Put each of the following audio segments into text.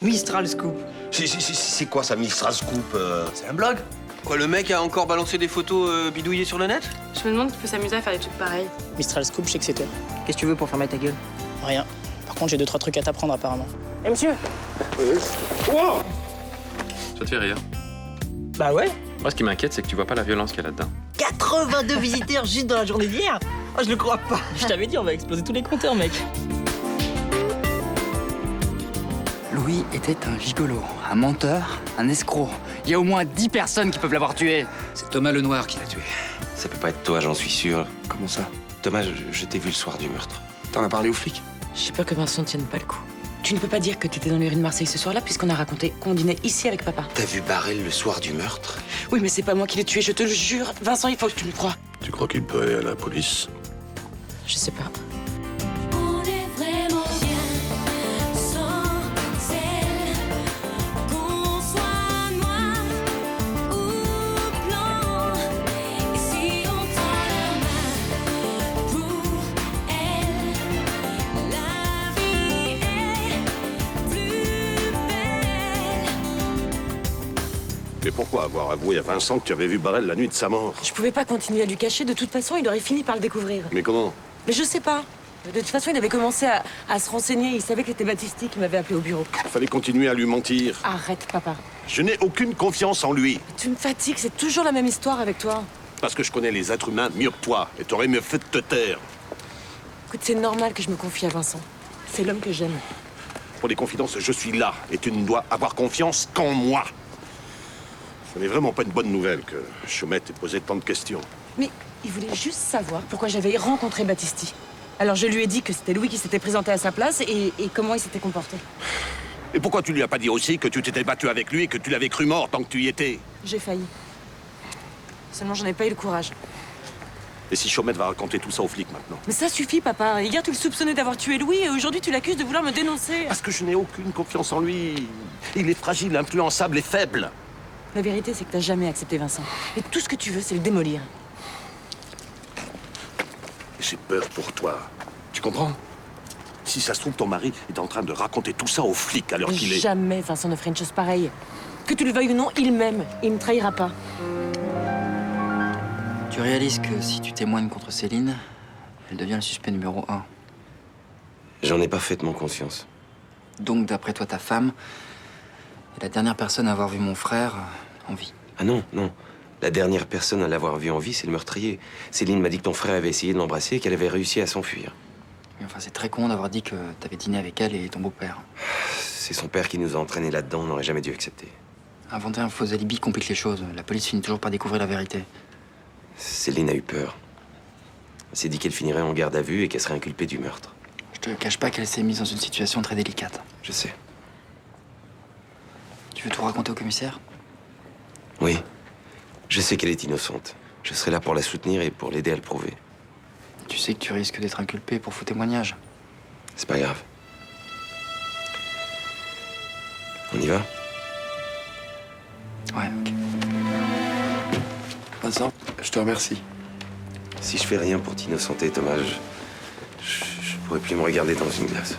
Mistral Scoop. C'est quoi ça, Mistral Scoop C'est un blog. Quoi, le mec a encore balancé des photos bidouillées sur le net? Je me demande qui peut s'amuser à faire des trucs pareils. Mistral Scoop, je sais que c'est toi. Qu'est-ce que tu veux pour fermer ta gueule? Rien. Par contre, j'ai 2-3 trucs à t'apprendre apparemment. Eh monsieur Ça te fait rire. Bah ouais. Moi, ce qui m'inquiète, c'est que tu vois pas la violence qu'il y a là-dedans. 82 visiteurs juste dans la journée d'hier. Oh, je le crois pas. Je t'avais dit, on va exploser tous les compteurs, mec. Louis était un gigolo, un menteur, un escroc. Il y a au moins 10 personnes qui peuvent l'avoir tué. C'est Thomas Lenoir qui l'a tué. Ça peut pas être toi, j'en suis sûr. Comment ça? Thomas, je t'ai vu le soir du meurtre. T'en as parlé aux flics? J'ai peur que Vincent tienne pas le coup. Tu ne peux pas dire que t'étais dans les rues de Marseille ce soir-là, puisqu'on a raconté qu'on dînait ici avec papa. T'as vu Barrel le soir du meurtre? Oui, mais c'est pas moi qui l'ai tué, je te le jure. Vincent, il faut que tu me crois. Tu crois qu'il peut aller à la police? Je sais pas. On est vraiment bien sans elle. Qu'on soit noir ou blanc. Et si on tend la main pour elle, la vie est plus belle. Mais pourquoi avoir avoué à Vincent que tu avais vu Barrel la nuit de sa mort? Je pouvais pas continuer à lui cacher, de toute façon, il aurait fini par le découvrir. Mais comment? Mais je sais pas. De toute façon, il avait commencé à se renseigner, il savait que c'était Baptisti qui m'avait appelé au bureau. Il fallait continuer à lui mentir. Arrête, papa. Je n'ai aucune confiance en lui. Tu me fatigues, c'est toujours la même histoire avec toi. Parce que je connais les êtres humains mieux que toi. Et t'aurais mieux fait de te taire. Écoute, c'est normal que je me confie à Vincent. C'est l'homme que j'aime. Pour les confidences, je suis là. Et tu ne dois avoir confiance qu'en moi. Ce n'est vraiment pas une bonne nouvelle que Chaumette ait posé tant de questions. Mais il voulait juste savoir pourquoi j'avais rencontré Baptisti. Alors je lui ai dit que c'était Louis qui s'était présenté à sa place et comment il s'était comporté. Et pourquoi tu lui as pas dit aussi que tu t'étais battu avec lui et que tu l'avais cru mort tant que tu y étais? J'ai failli. Seulement j'en ai pas eu le courage. Et si Chaumette va raconter tout ça aux flics maintenant? Mais ça suffit, papa. Hier, tu le soupçonnais d'avoir tué Louis et aujourd'hui, tu l'accuses de vouloir me dénoncer. Parce que je n'ai aucune confiance en lui. Il est fragile, influençable et faible. La vérité, c'est que t'as jamais accepté Vincent. Et tout ce que tu veux, c'est le démolir. J'ai peur pour toi. Tu comprends? Si ça se trouve, ton mari est en train de raconter tout ça aux flics alors qu'il est... Jamais Vincent ne ferait une chose pareille. Que tu le veuilles ou non, il m'aime. Il me trahira pas. Tu réalises que si tu témoignes contre Céline, elle devient le suspect numéro 1. J'en ai parfaitement conscience. Donc, d'après toi, ta femme est la dernière personne à avoir vu mon frère en vie. Ah non, non. La dernière personne à l'avoir vu en vie, c'est le meurtrier. Céline m'a dit que ton frère avait essayé de l'embrasser et qu'elle avait réussi à s'enfuir. Mais enfin, c'est très con d'avoir dit que t'avais dîné avec elle et ton beau-père. C'est son père qui nous a entraînés là-dedans, on n'aurait jamais dû accepter. Inventer un faux alibi complique les choses. La police finit toujours par découvrir la vérité. Céline a eu peur. Elle s'est dit qu'elle finirait en garde à vue et qu'elle serait inculpée du meurtre. Je te cache pas qu'elle s'est mise dans une situation très délicate. Je sais. Tu veux tout raconter au commissaire? Oui. Je sais qu'elle est innocente. Je serai là pour la soutenir et pour l'aider à le prouver. Tu sais que tu risques d'être inculpé pour faux témoignage. C'est pas grave. On y va? Ouais, ok. Vincent, je te remercie. Si je fais rien pour t'innocenter, Thomas, je pourrais plus me regarder dans une glace.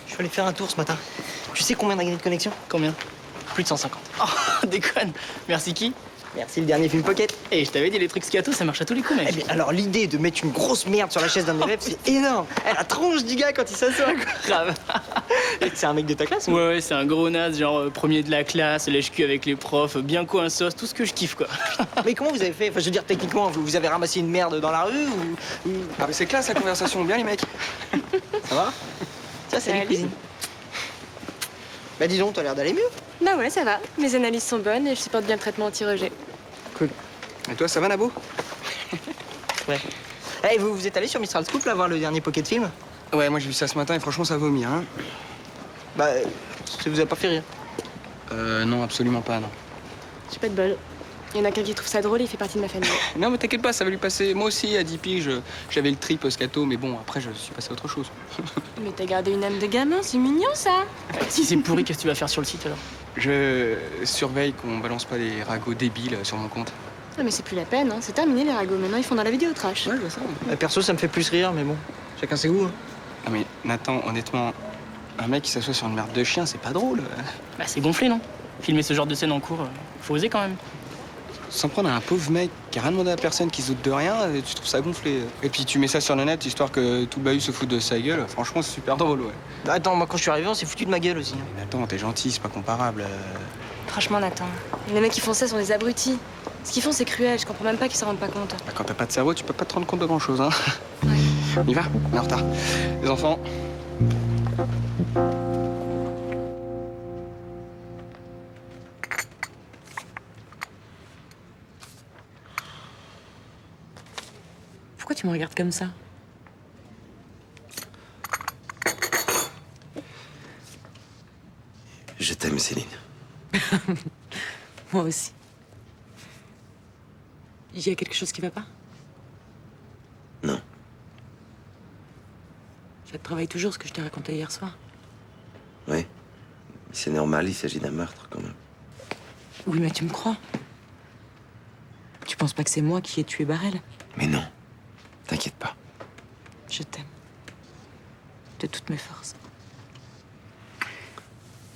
Je suis allé faire un tour ce matin. Tu sais combien on a gagné de connexion? Combien? Plus de 150. Oh, déconne. Merci qui? Merci le dernier film Pocket. Et je t'avais dit, les trucs scato, ça marche à tous les coups, mec. Eh bien, alors l'idée de mettre une grosse merde sur la chaise d'un élève, c'est énorme. Eh, la tronche du gars quand il s'assoit. Grave. C'est un mec de ta classe ou? Ouais, c'est un gros naze, genre premier de la classe, lèche-cul avec les profs, bien coinsos, tout ce que je kiffe, quoi. Mais comment vous avez fait? Enfin, je veux dire, techniquement, vous avez ramassé une merde dans la rue ou... Ah mais c'est classe la conversation, bien les mecs. Ça va? Ça, c'est la cuisine. Bah dis donc, t'as l'air d'aller mieux. Bah ouais, ça va. Mes analyses sont bonnes et je supporte bien le traitement anti-rejet. Cool. Et toi, ça va, Nabo? Ouais. Eh, vous êtes allé sur Mistral Scoop, là, voir le dernier Pocket Film? Ouais, moi j'ai vu ça ce matin et franchement ça vomit, hein. Bah, ça vous a pas fait rire? Non, absolument pas, non. J'ai pas de bol. Il y en a qu'un qui trouve ça drôle et il fait partie de ma famille. Non, mais t'inquiète pas, ça va lui passer. Moi aussi, à 10 piges, j'avais le trip scato, mais bon, après, je suis passé à autre chose. Mais t'as gardé une âme de gamin, c'est mignon ça. Si c'est pourri, qu'est-ce que tu vas faire sur le site alors? Je surveille qu'on balance pas des ragots débiles sur mon compte. Ah, mais c'est plus la peine, hein. C'est terminé les ragots. Maintenant, ils font dans la vidéo trash. Ouais, je vois ça. Perso, ça me fait plus rire, mais bon, chacun ses goûts. Hein. Ah mais Nathan, honnêtement, un mec qui s'assoit sur une merde de chien, c'est pas drôle. Bah, c'est gonflé, non? Filmer ce genre de scène en cours, faut oser quand même. S'en prendre à un pauvre mec qui a rien demandé à personne, qui se doute de rien, tu trouves ça gonflé. Et puis tu mets ça sur le net, histoire que tout le bahut se fout de sa gueule. Franchement, c'est super drôle, ouais. Attends, moi, quand je suis arrivé, on s'est foutu de ma gueule aussi. Hein. Mais Nathan, t'es gentil, c'est pas comparable. Franchement, Nathan, les mecs qui font ça sont des abrutis. Ce qu'ils font, c'est cruel. Je comprends même pas qu'ils s'en rendent pas compte. Bah, quand t'as pas de cerveau, tu peux pas te rendre compte de grand-chose, hein. Ouais. On y va, on est en retard. Les enfants. Pourquoi tu me regardes comme ça? Je t'aime, Céline. Moi aussi. Il y a quelque chose qui va pas? Non. Ça te travaille toujours ce que je t'ai raconté hier soir? Oui. C'est normal, il s'agit d'un meurtre, quand même. Oui, mais tu me crois? Tu penses pas que c'est moi qui ai tué Barrel? Mais non. T'inquiète pas. Je t'aime. De toutes mes forces.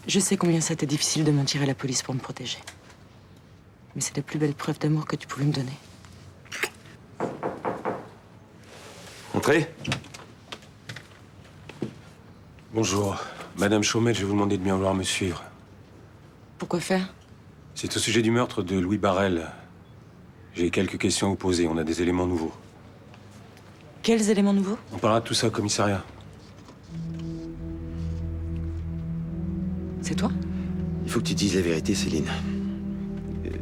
Je sais combien ça t'est difficile de mentir à la police pour me protéger. Mais c'est la plus belle preuve d'amour que tu pouvais me donner. Entrez. Bonjour. Madame Chaumette, je vais vous demander de bien vouloir me suivre. Pourquoi faire? C'est au sujet du meurtre de Louis Barrel. J'ai quelques questions à vous poser. On a des éléments nouveaux. Quels éléments nouveaux? On parlera de tout ça au commissariat. C'est toi? Il faut que tu dises la vérité, Céline.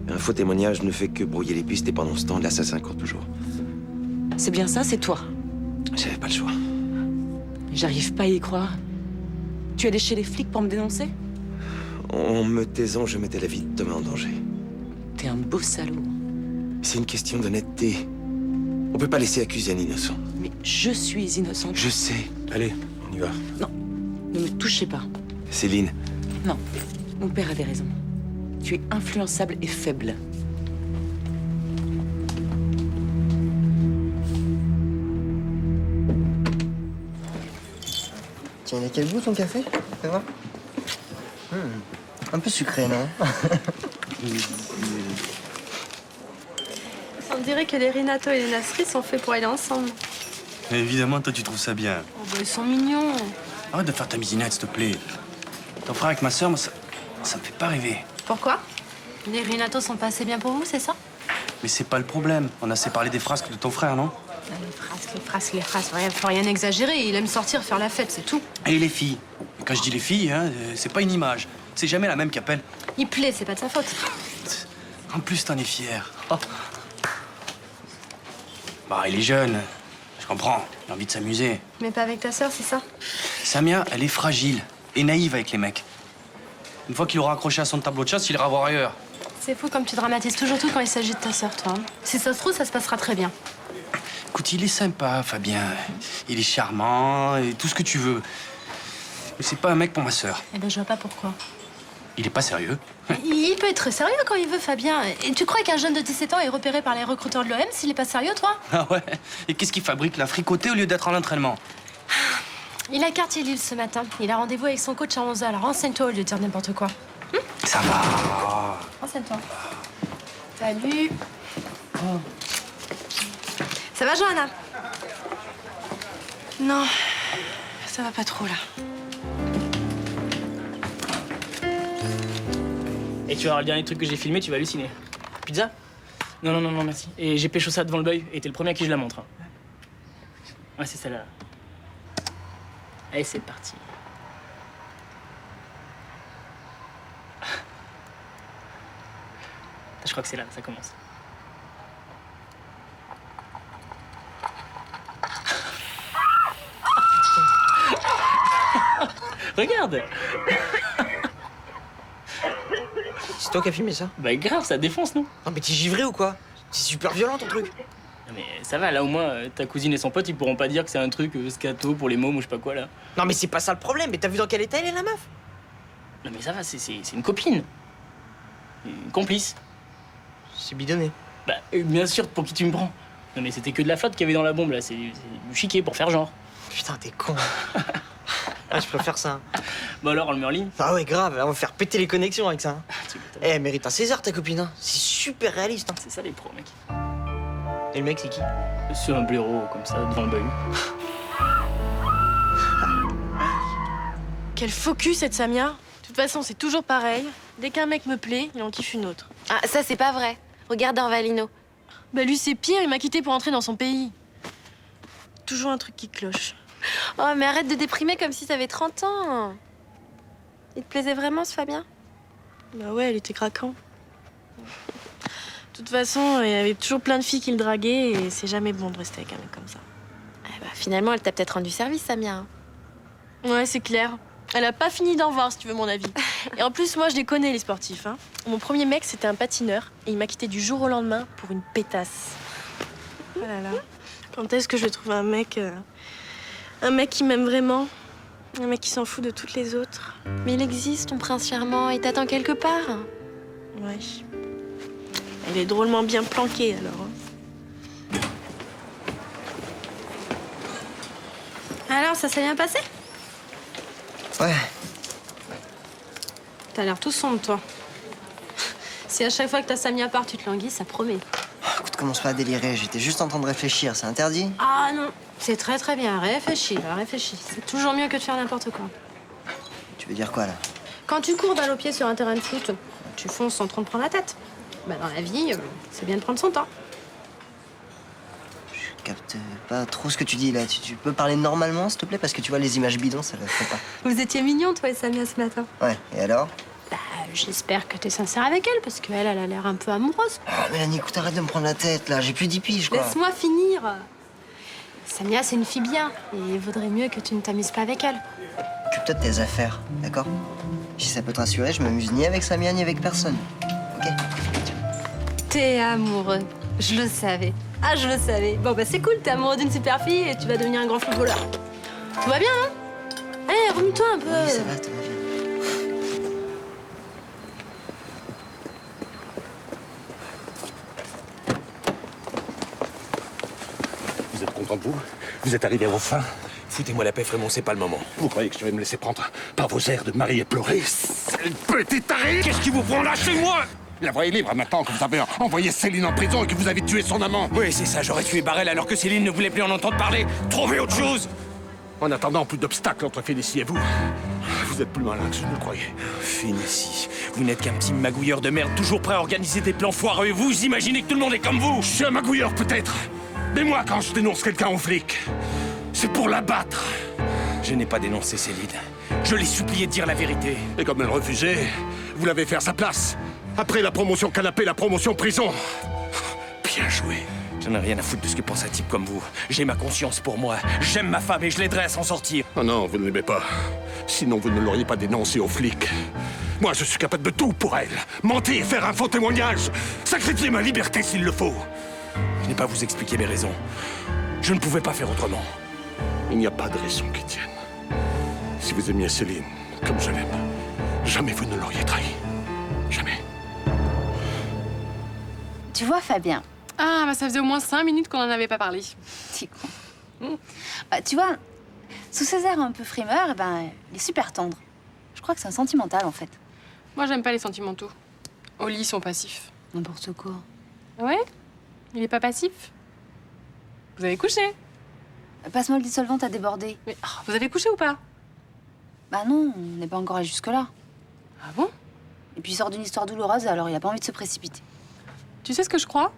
Un faux témoignage ne fait que brouiller les pistes et pendant ce temps, l'assassin court toujours. C'est bien ça, c'est toi. J'avais pas le choix. J'arrive pas à y croire. Tu es allé chez les flics pour me dénoncer? En me taisant, je mettais la vie de Thomas en danger. T'es un beau salaud. C'est une question d'honnêteté. On peut pas laisser accuser un innocent. Mais je suis innocente. Je sais. Allez, on y va. Non, ne me touchez pas. Céline. Non, mon père avait raison. Tu es influençable et faible. Tiens, il a quel goût ton café? Ça va? Un peu sucré, non? On dirait que les Renato et les Nasri sont faits pour aller ensemble. Mais évidemment, toi, tu trouves ça bien. Oh, bah, ils sont mignons. Arrête de faire ta misinette, s'il te plaît. Ton frère avec ma sœur, moi, ça me fait pas rêver. Pourquoi? Les Renato sont pas assez bien pour vous, c'est ça? Mais c'est pas le problème. On a assez parlé des frasques de ton frère, non? Les frasques. Ouais, faut rien exagérer. Il aime sortir, faire la fête, c'est tout. Et les filles. Et quand je dis les filles, hein, c'est pas une image. C'est jamais la même qui appelle. Il plaît, c'est pas de sa faute. En plus, t'en es fier. Oh. Bah, il est jeune. Je comprends. Il a envie de s'amuser. Mais pas avec ta sœur, c'est ça? Samia, elle est fragile et naïve avec les mecs. Une fois qu'il aura accroché à son tableau de chasse, il ira voir ailleurs. C'est fou comme tu dramatises toujours tout quand il s'agit de ta sœur, toi. Hein. Si ça se trouve, ça se passera très bien. Écoute, il est sympa, Fabien. Il est charmant et tout ce que tu veux. Mais c'est pas un mec pour ma sœur. Eh ben, je vois pas pourquoi. Il est pas sérieux. Il peut être sérieux quand il veut, Fabien. Et tu crois qu'un jeune de 17 ans est repéré par les recruteurs de l'OM s'il est pas sérieux, toi? Ah ouais? Et qu'est-ce qu'il fabrique, la fricotée au lieu d'être en entraînement? Il a quartier libre ce matin. Il a rendez-vous avec son coach à 11h. Alors renseigne-toi au lieu de dire n'importe quoi. Ça va. Renseigne-toi. Salut. Ça va, Johanna? Non, ça va pas trop, là. Et tu vas voir le dernier truc que j'ai filmé, tu vas halluciner. Pizza? Non, merci. Et j'ai pécho ça devant le bœil, et t'es le premier à qui je la montre. Hein. Ouais, c'est celle-là. Allez, c'est parti. Je crois que c'est là, ça commence. Regarde! C'est toi qui as filmé ça? Bah grave, ça défonce, non? Non mais t'es givré ou quoi? C'est super violent ton truc. Non mais ça va, là au moins, ta cousine et son pote, ils pourront pas dire que c'est un truc scato pour les mômes ou je sais pas quoi, là. Non mais c'est pas ça le problème, mais t'as vu dans quel état elle est la meuf? Non mais ça va, c'est une copine. Une complice. C'est bidonné. Bah, bien sûr, pour qui tu me prends? Non mais c'était que de la flotte qu'il y avait dans la bombe, là. C'est du chiquet pour faire genre. Putain, t'es con. Ah, je préfère ça. Bah alors, on le met en ligne? Ah ouais, grave, on va faire péter les connexions avec ça. Eh, elle mérite un César, ta copine. Hein. C'est super réaliste. Hein. C'est ça les pros, mec. Et le mec, c'est qui? C'est un blaireau, comme ça, devant le bahut. Quel focus cette Samia. De toute façon, c'est toujours pareil. Dès qu'un mec me plaît, il en kiffe une autre. Ah, ça, c'est pas vrai. Regarde Orvalino. Bah lui, c'est pire, il m'a quitté pour entrer dans son pays. Toujours un truc qui cloche. Oh, mais arrête de déprimer comme si t'avais 30 ans. Il te plaisait vraiment, ce Fabien? Bah ouais, elle était craquant. De toute façon, il y avait toujours plein de filles qui le draguaient et c'est jamais bon de rester avec un mec comme ça. Eh bah, finalement, elle t'a peut-être rendu service, Samia. Ouais, c'est clair. Elle a pas fini d'en voir, si tu veux mon avis. Et en plus, moi, je les connais, les sportifs. Hein. Mon premier mec, c'était un patineur et il m'a quitté du jour au lendemain pour une pétasse. Oh là là. Quand est-ce que je vais trouver un mec qui m'aime vraiment? Un mec qui s'en fout de toutes les autres. Mais il existe, ton prince charmant, il t'attend quelque part. Ouais. Il est drôlement bien planqué, alors. Alors, ça s'est bien passé? Ouais. T'as l'air tout sombre, toi. Si à chaque fois que ta Samia part, tu te languis, ça promet. Écoute, commence pas à délirer. J'étais juste en train de réfléchir. C'est interdit? Ah non, c'est très très bien. Réfléchis, là, réfléchis. C'est toujours mieux que de faire n'importe quoi. Tu veux dire quoi, là? Quand tu cours balle au pied sur un terrain de foot, tu fonces sans trop te prendre la tête. Bah, dans la vie, c'est bien de prendre son temps. Je capte pas trop ce que tu dis, là. Tu peux parler normalement, s'il te plaît? Parce que tu vois, les images bidons, ça le fait pas. Vous étiez mignons, toi et Samia, ce matin. Ouais, et alors? Bah, j'espère que t'es sincère avec elle, parce qu'elle, elle a l'air un peu amoureuse. Oh, Mélanie, écoute, arrête de me prendre la tête, là. J'ai plus 10 piges, quoi. Laisse-moi finir. Samia, c'est une fille bien, et il vaudrait mieux que tu ne t'amuses pas avec elle. Occupe-toi de tes affaires, d'accord? Si ça peut te rassurer, je m'amuse ni avec Samia, ni avec personne. Ok? T'es amoureux. Je le savais. Ah, je le savais. Bon, bah c'est cool, t'es amoureux d'une super fille et tu vas devenir un grand footballeur. Tout va bien, hein? Allez, remue-toi un peu. Oui, ça va, tout va bien. Vous êtes content de vous? Vous êtes arrivé à vos fins? Foutez-moi la paix, Frémont, c'est pas le moment. Vous croyez que je vais me laisser prendre par vos airs de mari éploré? Sale petite tarée! Qu'est-ce qui vous prend là chez moi? La voie est libre maintenant que vous avez envoyé Céline en prison et que vous avez tué son amant. Oui, c'est ça, j'aurais tué Barrel alors que Céline ne voulait plus en entendre parler. Trouvez autre chose! En attendant, plus d'obstacles entre Félicie et vous. Vous êtes plus malin que je ne le croyais. Félicie, vous n'êtes qu'un petit magouilleur de merde, toujours prêt à organiser des plans foireux et vous imaginez que tout le monde est comme vous! Je suis un magouilleur peut-être, mais moi quand je dénonce quelqu'un aux flics, c'est pour l'abattre. Je n'ai pas dénoncé Céline. Je l'ai supplié de dire la vérité. Et comme elle refusait, vous l'avez fait à sa place. Après la promotion canapé, la promotion prison. Bien joué. J'en ai rien à foutre de ce que pense un type comme vous. J'ai ma conscience pour moi. J'aime ma femme et je l'aiderai à s'en sortir. Oh non, vous ne l'aimez pas. Sinon, vous ne l'auriez pas dénoncé aux flics. Moi, je suis capable de tout pour elle. Mentir, faire un faux témoignage, sacrifier ma liberté s'il le faut. Je n'ai pas à vous expliquer mes raisons. Je ne pouvais pas faire autrement. Il n'y a pas de raison qui tienne. Si vous aimiez Céline comme je l'aime, jamais vous ne l'auriez trahi. Jamais. Tu vois, Fabien. Ah, bah ça faisait au moins 5 minutes qu'on n'en avait pas parlé. C'est con. Tu vois, sous ses airs un peu frimeurs, eh ben, il est super tendre. Je crois que c'est un sentimental, en fait. Moi, j'aime pas les sentimentaux. Au lit, ils sont passifs. N'importe quoi. Ouais? Il est pas passif? Vous avez couché? Passe-moi le dissolvant, t'as débordé. Mais vous avez couché ou pas? Bah non, on n'est pas encore allé jusque-là. Ah bon? Et puis il sort d'une histoire douloureuse, alors il a pas envie de se précipiter. Tu sais ce que je crois?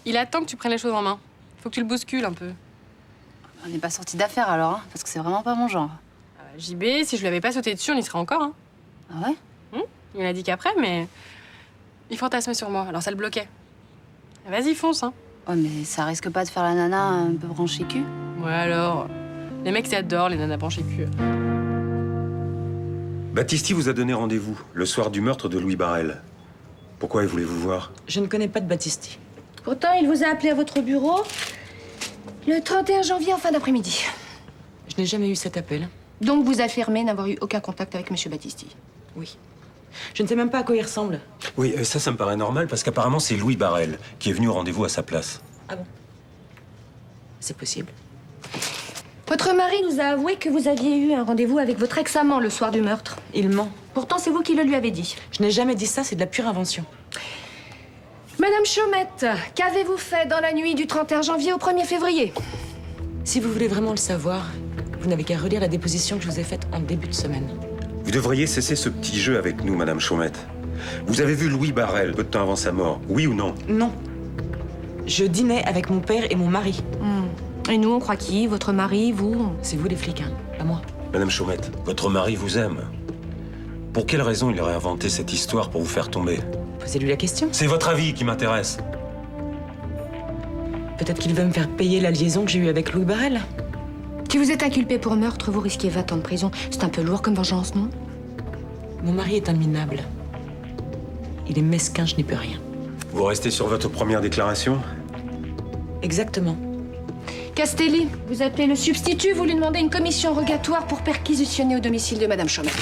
Il attend que tu prennes les choses en main. Faut que tu le bouscules un peu. On n'est pas sorti d'affaire alors, hein, parce que c'est vraiment pas mon genre. JB, si je lui avais pas sauté dessus, on y serait encore. Hein. Ah ouais? Il a dit qu'après, mais il fantasme sur moi, alors ça le bloquait. Vas-y, fonce, hein. Ouais, mais ça risque pas de faire la nana un peu branchée cul? Ouais, alors. Les mecs, c'est adorent les nanas branchées cul. Battisti vous a donné rendez-vous le soir du meurtre de Louis Barrel. Pourquoi il voulait vous voir? Je ne connais pas de Battisti. Pourtant, il vous a appelé à votre bureau le 31 janvier en fin d'après-midi. Je n'ai jamais eu cet appel. Donc vous affirmez n'avoir eu aucun contact avec M. Battisti? Oui. Je ne sais même pas à quoi il ressemble. Oui, ça me paraît normal parce qu'apparemment c'est Louis Barrel qui est venu au rendez-vous à sa place. Ah bon? C'est possible. Votre mari nous a avoué que vous aviez eu un rendez-vous avec votre ex-amant le soir du meurtre. Il ment. Pourtant, c'est vous qui le lui avez dit. Je n'ai jamais dit ça, c'est de la pure invention. Madame Chaumette, qu'avez-vous fait dans la nuit du 31 janvier au 1er février? Si vous voulez vraiment le savoir, vous n'avez qu'à relire la déposition que je vous ai faite en début de semaine. Vous devriez cesser ce petit jeu avec nous, Madame Chaumette. Vous avez vu Louis Barrel peu de temps avant sa mort, oui ou non? Non. Je dînais avec mon père et mon mari. Et nous, on croit qui? Votre mari, vous? C'est vous les flics, hein, pas moi. Madame Chaumette, votre mari vous aime. Pour quelle raison il aurait inventé cette histoire pour vous faire tomber? Posez-lui la question. C'est votre avis qui m'intéresse. Peut-être qu'il veut me faire payer la liaison que j'ai eue avec Louis Barrel. Si vous êtes inculpé pour meurtre, vous risquez 20 ans de prison. C'est un peu lourd comme vengeance, non? Mon mari est un minable. Il est mesquin, je n'y peux rien. Vous restez sur votre première déclaration? Exactement. Castelli, vous appelez le substitut, vous lui demandez une commission rogatoire pour perquisitionner au domicile de Madame Chaumette.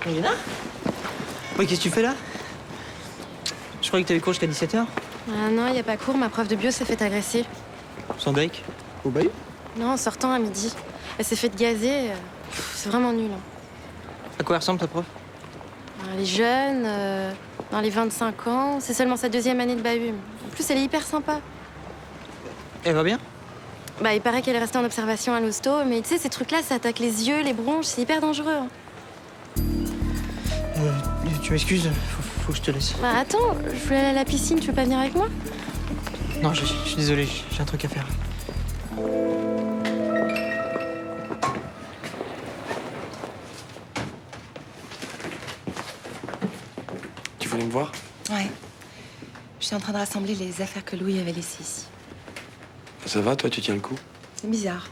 Léna? Oui, qu'est-ce que tu fais là? Je croyais que t'avais cours jusqu'à 17h. Ah non, il n'y a pas cours, ma prof de bio s'est fait agresser. Sans bec? Au bahut? Non, en sortant à midi. Elle s'est fait gazer. C'est vraiment nul. Hein. À quoi ressemble ta prof? Elle est jeune, dans les 25 ans. C'est seulement sa 2e année de bahut. En plus, elle est hyper sympa. Elle va bien? Bah, il paraît qu'elle est restée en observation à l'hosto, mais tu sais, ces trucs-là, ça attaque les yeux, les bronches, c'est hyper dangereux. Hein. Tu m'excuses, faut que je te laisse. Bah, attends, je voulais aller à la piscine, tu veux pas venir avec moi? Non, je suis désolé, j'ai un truc à faire. Tu voulais me voir? Ouais. Je suis en train de rassembler les affaires que Louis avait laissées ici. Ça va, toi, tu tiens le coup? C'est bizarre.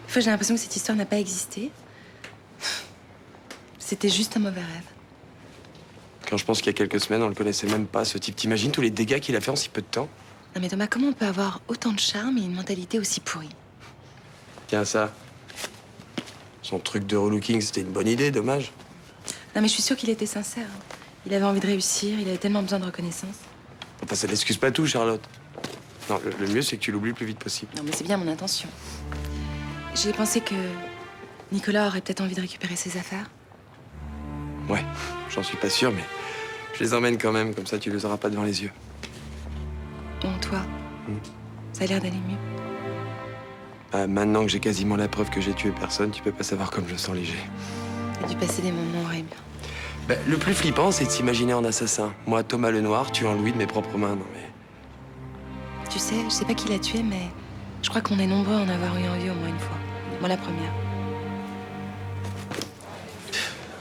Des fois, j'ai l'impression que cette histoire n'a pas existé. C'était juste un mauvais rêve. Quand je pense qu'il y a quelques semaines, on le connaissait même pas, ce type. T'imagines tous les dégâts qu'il a fait en si peu de temps? Non mais Thomas, comment on peut avoir autant de charme et une mentalité aussi pourrie? Tiens, ça. Son truc de relooking, c'était une bonne idée, dommage. Non mais je suis sûre qu'il était sincère. Il avait envie de réussir, il avait tellement besoin de reconnaissance. Enfin, ça n'excuse pas tout, Charlotte. Non, le mieux, c'est que tu l'oublies le plus vite possible. Non mais c'est bien mon intention. J'ai pensé que Nicolas aurait peut-être envie de récupérer ses affaires. Ouais, j'en suis pas sûr, mais je les emmène quand même, comme ça tu les auras pas devant les yeux. Bon, toi, ça a l'air d'aller mieux. Bah, maintenant que j'ai quasiment la preuve que j'ai tué personne, tu peux pas savoir comme je sens léger. T'as dû passer des moments horribles. Bah, le plus flippant, c'est de s'imaginer en assassin. Moi, Thomas Lenoir, tuant Louis de mes propres mains. Non mais... Tu sais, je sais pas qui l'a tué, mais je crois qu'on est nombreux à en avoir eu envie au moins une fois. Moi, la première.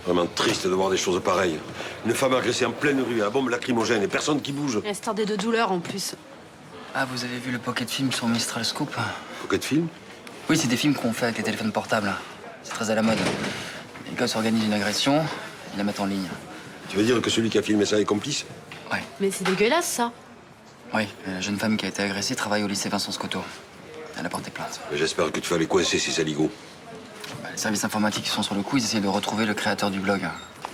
Vraiment triste de voir des choses pareilles. Une femme agressée en pleine rue à la bombe lacrymogène et personne qui bouge. Histoire de douleur en plus. Ah, vous avez vu le pocket film sur Mistral Scoop? Pocket film? Oui, c'est des films qu'on fait avec les téléphones portables. C'est très à la mode. Les gars s'organisent une agression, ils la mettent en ligne. Tu veux dire que celui qui a filmé ça est complice? Ouais. Mais c'est dégueulasse, ça. Oui, la jeune femme qui a été agressée travaille au lycée Vincent Scotto. Elle a porté plainte. J'espère que tu vas les coincer ces saligots. Les services informatiques qui sont sur le coup, ils essaient de retrouver le créateur du blog.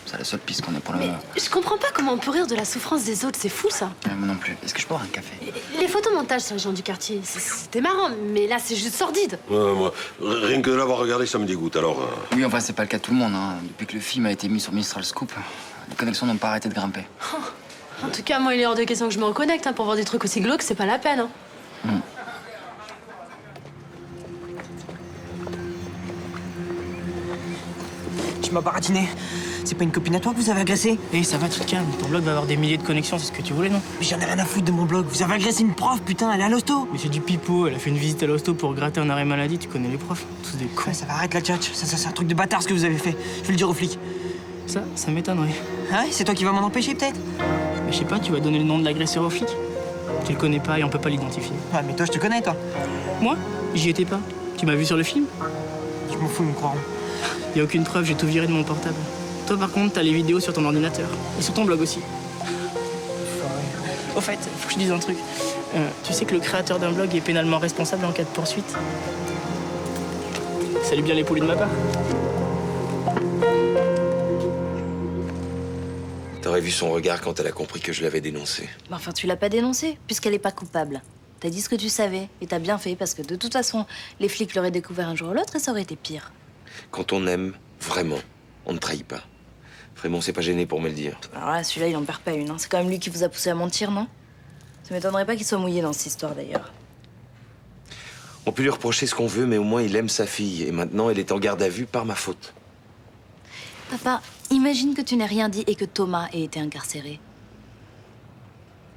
C'est la seule piste qu'on ait pour le moment. Je comprends pas comment on peut rire de la souffrance des autres, c'est fou ça. Moi non plus. Est-ce que je peux avoir un café? Les photomontages sur les gens du quartier, c'était marrant, mais là c'est juste sordide. Moi, rien que de l'avoir regardé, ça me dégoûte, alors... Oui, enfin, c'est pas le cas de tout le monde. Hein. Depuis que le film a été mis sur Mistral Scoop, les connexions n'ont pas arrêté de grimper. En tout cas, moi il est hors de question que je me reconnecte. Hein, pour voir des trucs aussi glauques, c'est pas la peine. Hein. Tu m'as baratiné. C'est pas une copine à toi que vous avez agressée? Eh, ça va, tu te calmes. Ton blog va avoir des milliers de connexions, c'est ce que tu voulais, non? Mais j'en ai rien à foutre de mon blog. Vous avez agressé une prof, putain, elle est à l'hosto. Mais c'est du pipeau, elle a fait une visite à l'hosto pour gratter un arrêt maladie, tu connais les profs. Tous des cons. Ouais, ça va, arrête la tchatch. Ça, c'est un truc de bâtard ce que vous avez fait. Je vais le dire aux flics. Ça m'étonnerait. Ah ouais, c'est toi qui vas m'en empêcher, peut-être? Mais je sais pas, tu vas donner le nom de l'agresseur aux flics? Tu le connais pas et on peut pas l'identifier. Ouais, mais toi, je te connais, toi. Moi? J'y étais pas. Tu m'as vu sur le film? Je m'en fous, ils me croiront. Y a aucune preuve, j'ai tout viré de mon portable. Toi, par contre, t'as les vidéos sur ton ordinateur. Et sur ton blog aussi. Au fait, faut que je dise un truc. Tu sais que le créateur d'un blog est pénalement responsable en cas de poursuite? Salut bien les poulets de ma part. T'aurais vu son regard quand elle a compris que je l'avais dénoncé. Mais enfin, tu l'as pas dénoncée, puisqu'elle est pas coupable. T'as dit ce que tu savais, et t'as bien fait, parce que de toute façon, les flics l'auraient découvert un jour ou l'autre et ça aurait été pire. Quand on aime, vraiment, on ne trahit pas. Frémont s'est pas gêné pour me le dire. Alors là, celui-là, il en perd pas une. Hein. C'est quand même lui qui vous a poussé à mentir, non? Ça m'étonnerait pas qu'il soit mouillé dans cette histoire, d'ailleurs. On peut lui reprocher ce qu'on veut, mais au moins il aime sa fille. Et maintenant, elle est en garde à vue par ma faute. Papa, imagine que tu n'aies rien dit et que Thomas ait été incarcéré.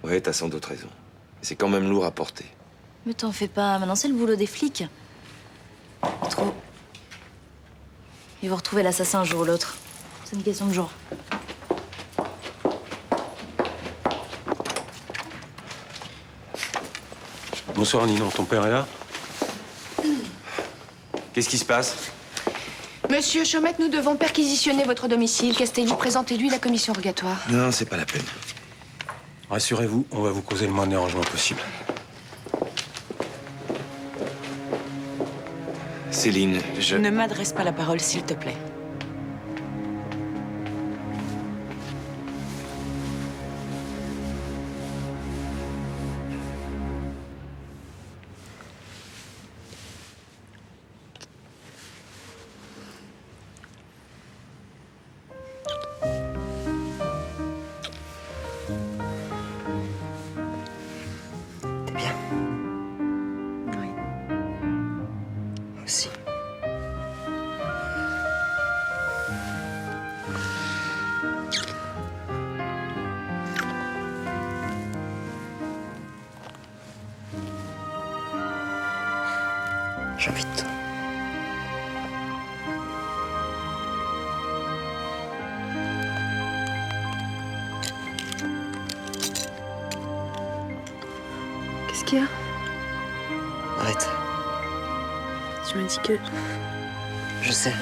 Ouais, t'as sans doute raison. C'est quand même lourd à porter. Mais t'en fais pas, maintenant c'est le boulot des flics. Trop. Ils vont retrouver l'assassin un jour ou l'autre. C'est une question de jour. Bonsoir Ninon, ton père est là? Qu'est-ce qui se passe? Monsieur Chaumette, nous devons perquisitionner votre domicile. Castelli, présentez-lui la commission rogatoire. Non, c'est pas la peine. Rassurez-vous, on va vous causer le moins de dérangement possible. Céline, Ne m'adresse pas la parole, s'il te plaît. Aussi. J'invite. Qu'est-ce qu'il y a? Arrête. Tu m'as dit que... Je sais.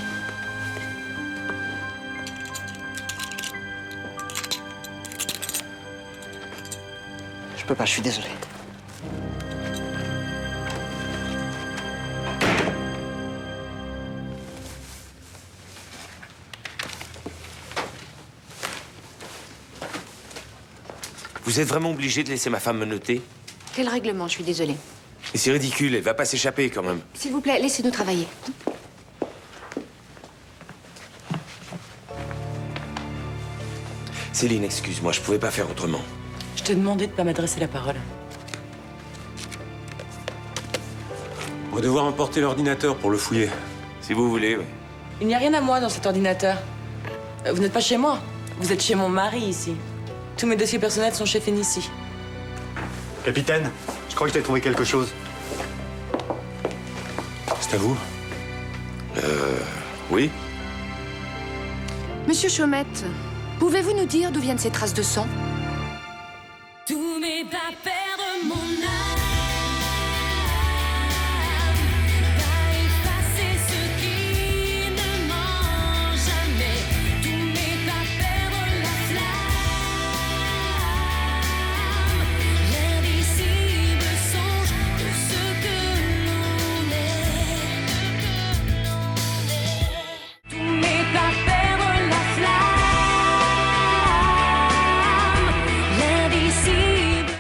Je peux pas, je suis désolé. Vous êtes vraiment obligé de laisser ma femme me noter? Quel règlement? Je suis désolée. Et c'est ridicule, elle va pas s'échapper quand même. S'il vous plaît, laissez-nous travailler. Céline, excuse-moi, je pouvais pas faire autrement. Je te demandais de pas m'adresser la parole. On va devoir emporter l'ordinateur pour le fouiller. Si vous voulez, oui. Il n'y a rien à moi dans cet ordinateur. Vous n'êtes pas chez moi. Vous êtes chez mon mari, ici. Tous mes dossiers personnels sont chez Fénicie. Capitaine, je crois que j'ai trouvé quelque chose. C'est à vous? Oui. Monsieur Chaumette, pouvez-vous nous dire d'où viennent ces traces de sang?